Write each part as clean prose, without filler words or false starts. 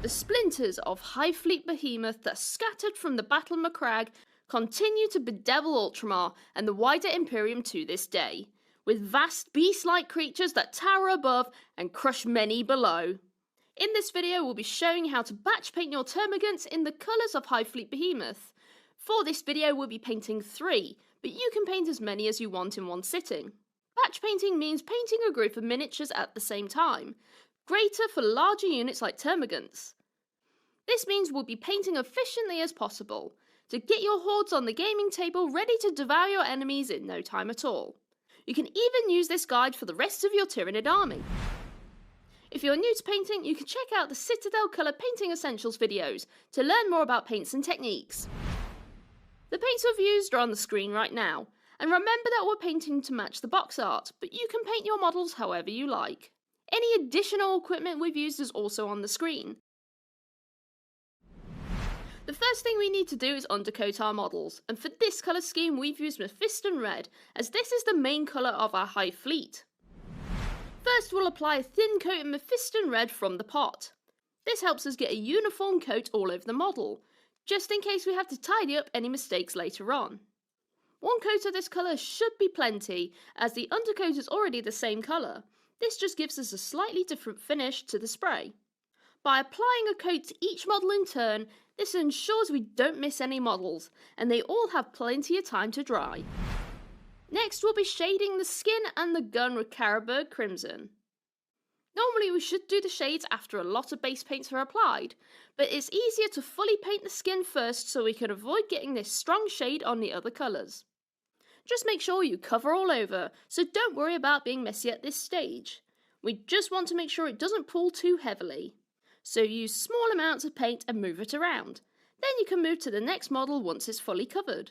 The splinters of High Fleet Behemoth that scattered from the Battle of Macragge continue to bedevil Ultramar and the wider Imperium to this day, with vast beast-like creatures that tower above and crush many below. In this video we'll be showing how to batch paint your termagants in the colours of High Fleet Behemoth. For this video we'll be painting 3, but you can paint as many as you want in one sitting. Batch painting means painting a group of miniatures at the same time, greater for larger units like termagants. This means we'll be painting efficiently as possible, to get your hordes on the gaming table ready to devour your enemies in no time at all. You can even use this guide for the rest of your Tyranid army. If you're new to painting, you can check out the Citadel Colour Painting Essentials videos to learn more about paints and techniques. The paints we've used are on the screen right now, and remember that we're painting to match the box art, but you can paint your models however you like. Any additional equipment we've used is also on the screen. The first thing we need to do is undercoat our models, and for this colour scheme we've used Mephiston Red, as this is the main colour of our High Fleet. First we'll apply a thin coat of Mephiston Red from the pot. This helps us get a uniform coat all over the model, just in case we have to tidy up any mistakes later on. One coat of this colour should be plenty, as the undercoat is already the same colour. This just gives us a slightly different finish to the spray. By applying a coat to each model in turn, this ensures we don't miss any models, and they all have plenty of time to dry. Next we'll be shading the skin and the gun with Carroburg Crimson. Normally we should do the shades after a lot of base paints are applied, but it's easier to fully paint the skin first so we can avoid getting this strong shade on the other colours. Just make sure you cover all over, so don't worry about being messy at this stage. We just want to make sure it doesn't pull too heavily. So use small amounts of paint and move it around. Then you can move to the next model once it's fully covered.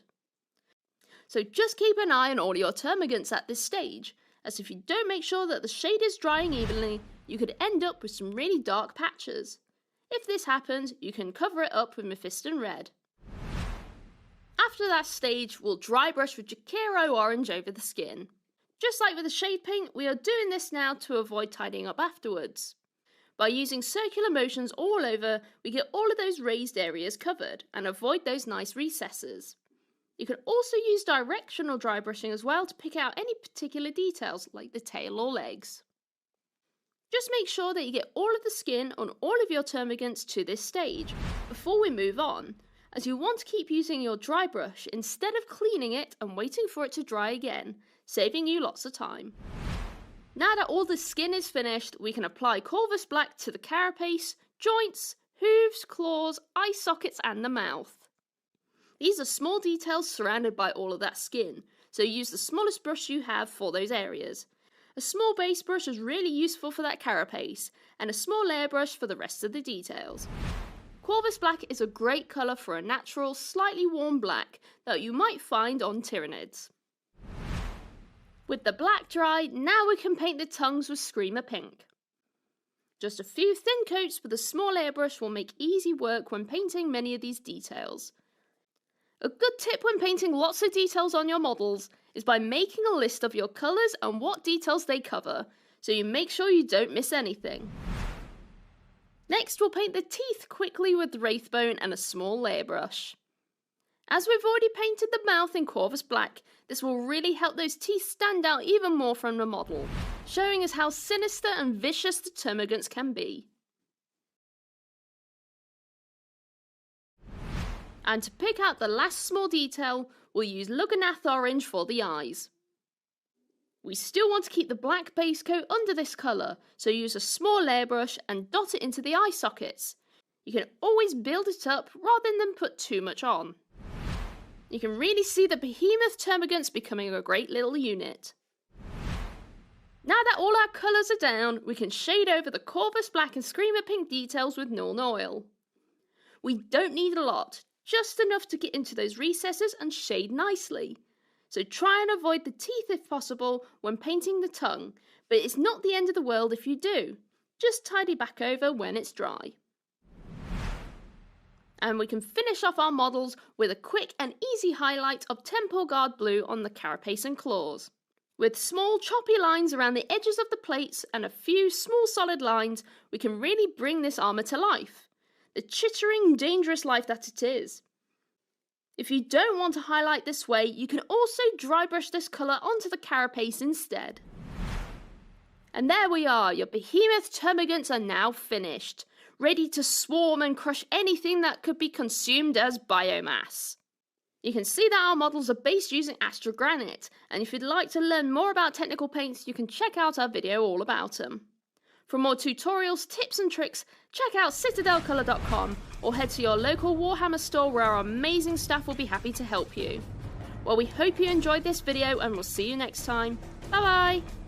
So just keep an eye on all your termagants at this stage, as if you don't make sure that the shade is drying evenly, you could end up with some really dark patches. If this happens, you can cover it up with Mephiston Red. After that stage, we'll dry brush with Jakiro Orange over the skin. Just like with the shade paint, we are doing this now to avoid tidying up afterwards. By using circular motions all over, we get all of those raised areas covered and avoid those nice recesses. You can also use directional dry brushing as well to pick out any particular details like the tail or legs. Just make sure that you get all of the skin on all of your termagants to this stage before we move on, as you want to keep using your dry brush instead of cleaning it and waiting for it to dry again, saving you lots of time. Now that all the skin is finished, we can apply Corvus Black to the carapace, joints, hooves, claws, eye sockets and the mouth. These are small details surrounded by all of that skin, so use the smallest brush you have for those areas. A small base brush is really useful for that carapace, and a small layer brush for the rest of the details. Corvus Black is a great colour for a natural, slightly warm black that you might find on Tyranids. With the black dry, now we can paint the tongues with Screamer Pink. Just a few thin coats with a small airbrush will make easy work when painting many of these details. A good tip when painting lots of details on your models is by making a list of your colours and what details they cover, so you make sure you don't miss anything. Next we'll paint the teeth quickly with Wraithbone and a small layer brush. As we've already painted the mouth in Corvus Black, this will really help those teeth stand out even more from the model, showing us how sinister and vicious the termagants can be. And to pick out the last small detail, we'll use Lugganath Orange for the eyes. We still want to keep the black base coat under this colour, so use a small layer brush and dot it into the eye sockets. You can always build it up rather than put too much on. You can really see the Behemoth termagants becoming a great little unit. Now that all our colours are down, we can shade over the Corvus Black and Screamer Pink details with Nuln Oil. We don't need a lot, just enough to get into those recesses and shade nicely. So try and avoid the teeth if possible when painting the tongue, but it's not the end of the world if you do. Just tidy back over when it's dry. And we can finish off our models with a quick and easy highlight of Temple Guard Blue on the carapace and claws. With small choppy lines around the edges of the plates and a few small solid lines, we can really bring this armour to life. the chittering, dangerous life that it is. If you don't want to highlight this way, you can also dry brush this colour onto the carapace instead. And there we are, your behemoth termagants are now finished, ready to swarm and crush anything that could be consumed as biomass. You can see that our models are based using astrogranite, and if you'd like to learn more about technical paints, you can check out our video all about them. For more tutorials, tips and tricks, check out citadelcolour.com or head to your local Warhammer store where our amazing staff will be happy to help you. Well, we hope you enjoyed this video and we'll see you next time. Bye bye!